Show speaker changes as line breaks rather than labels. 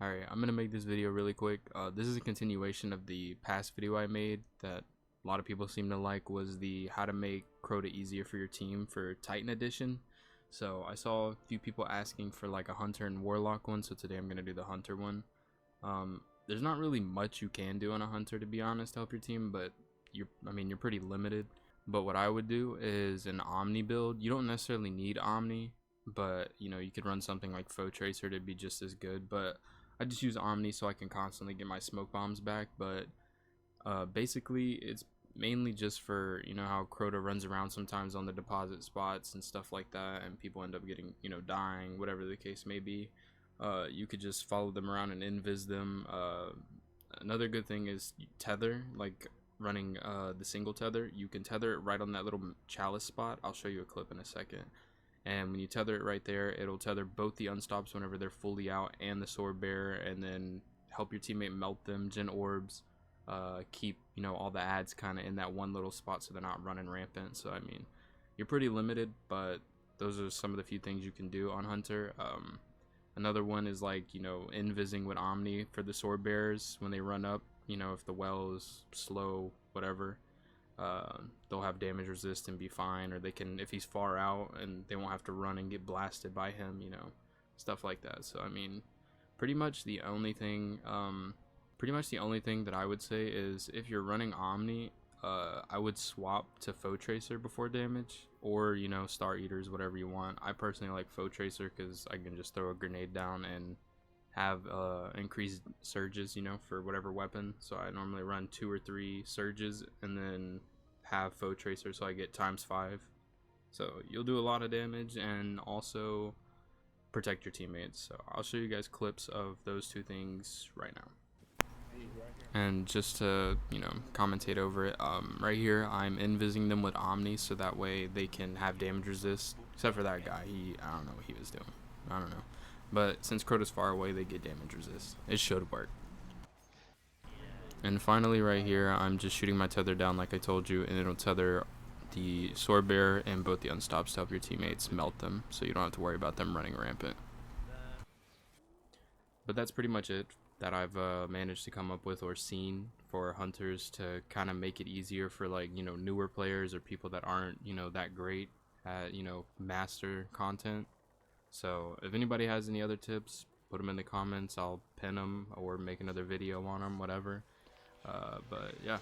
Alright, I'm gonna make this video really quick. This is a continuation of the past video I made that a lot of people seem to like, was the how to make Crota easier for your team for Titan Edition. So I saw a few people asking for like a Hunter and Warlock one, so today I'm gonna do the Hunter one. There's not really much you can do on a Hunter, to be honest, to help your team, but you're pretty limited. But what I would do is an Omni build. You don't necessarily need Omni, but you could run something like Foe Tracer to be just as good. But I just use Omni so I can constantly get my smoke bombs back. But basically it's mainly just for how Crota runs around sometimes on the deposit spots and stuff like that, and people end up getting dying, whatever the case may be. You could just follow them around and invis them. Another good thing is tether, like running the single tether. You can tether it right on that little chalice spot. I'll show you a clip in a second. And when you tether it right there, it'll tether both the unstops whenever they're fully out and the sword bearer, and then help your teammate melt them, gen orbs, keep all the ads kind of in that one little spot so they're not running rampant. So I mean, you're pretty limited, but those are some of the few things you can do on Hunter. Another one is like invising with Omni for the sword bearers when they run up. If the well is slow, whatever, they'll have damage resist and be fine, or they can, if he's far out, and they won't have to run and get blasted by him, stuff like that. So I mean, pretty much the only thing that I would say is, if you're running Omni, I would swap to Foe Tracer before damage, or Star Eaters, whatever you want. I personally like Foe Tracer because I can just throw a grenade down and have increased surges for whatever weapon. So I normally run 2 or 3 surges and then have Foe Tracer, so I get ×5. So you'll do a lot of damage and also protect your teammates. So I'll show you guys clips of those two things right now. And just to commentate over it, right here I'm invising them with Omni, so that way they can have damage resist. Except for that guy, I don't know what he was doing. I don't know. But since Crota's far away, they get damage resist. It should work. And finally right here, I'm just shooting my tether down like I told you, and it'll tether the sword bearer and both the unstops to help your teammates melt them, so you don't have to worry about them running rampant. But that's pretty much it that I've managed to come up with or seen for Hunters to kind of make it easier for like newer players or people that aren't that great at master content. So if anybody has any other tips, put them in the comments. I'll pin them or make another video on them, whatever. But yeah.